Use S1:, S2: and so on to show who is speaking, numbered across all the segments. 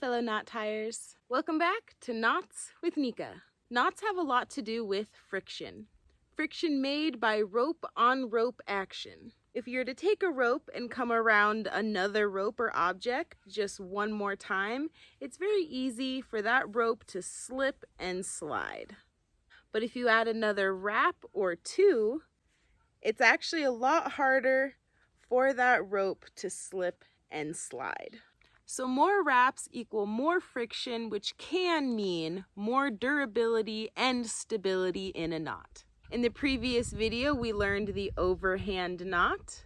S1: Hello fellow knot tiers. Welcome back to Knots with Nika. Knots have a lot to do with friction. Friction made by rope on rope action. If you're to take a rope and come around another rope or object just one more time, it's very easy for that rope to slip and slide. But if you add another wrap or two, it's actually a lot harder for that rope to slip and slide. So more wraps equal more friction, which can mean more durability and stability in a knot. In the previous video, we learned the overhand knot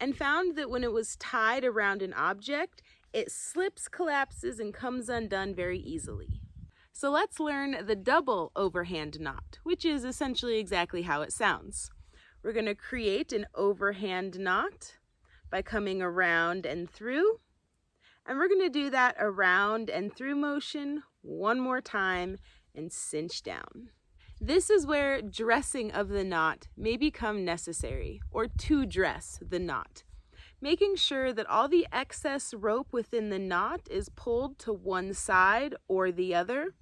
S1: and found that when it was tied around an object, it slips, collapses, and comes undone very easily. So let's learn the double overhand knot, which is essentially exactly how it sounds. We're going to create an overhand knot by coming around and through. And we're going to do that around and through motion one more time and cinch down. This is where dressing of the knot may become necessary, or to dress the knot. Making sure that all the excess rope within the knot is pulled to one side or the other,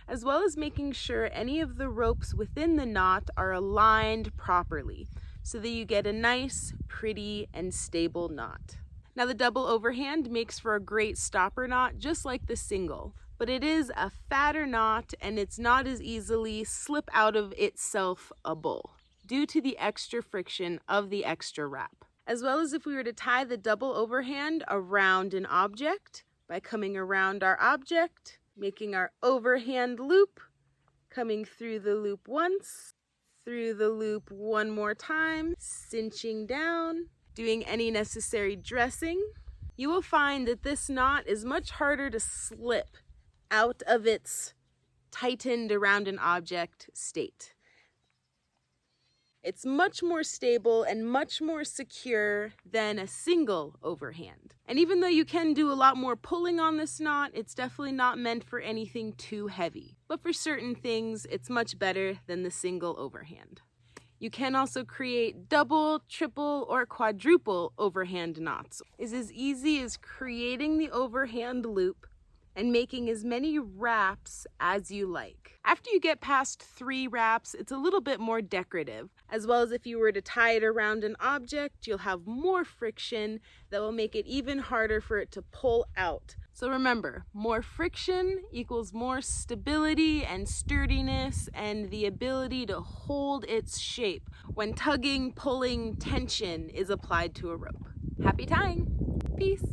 S1: as well as making sure any of the ropes within the knot are aligned properly so that you get a nice, pretty, and stable knot. Now the double overhand makes for a great stopper knot just like the single, but it is a fatter knot and it's not as easily slip out of itself-able due to the extra friction of the extra wrap. As well as if we were to tie the double overhand around an object by coming around our object, making our overhand loop, coming through the loop once, through the loop one more time, cinching down, doing any necessary dressing, you will find that this knot is much harder to slip out of its tightened around an object state. It's much more stable and much more secure than a single overhand. And even though you can do a lot more pulling on this knot, it's definitely not meant for anything too heavy. But for certain things, it's much better than the single overhand. You can also create double, triple, or quadruple overhand knots. It's as easy as creating the overhand loop and making as many wraps as you like. After you get past 3 wraps, it's a little bit more decorative, as well as if you were to tie it around an object, you'll have more friction that will make it even harder for it to pull out. So remember, more friction equals more stability and sturdiness and the ability to hold its shape when tugging, pulling, tension is applied to a rope. Happy tying! Peace!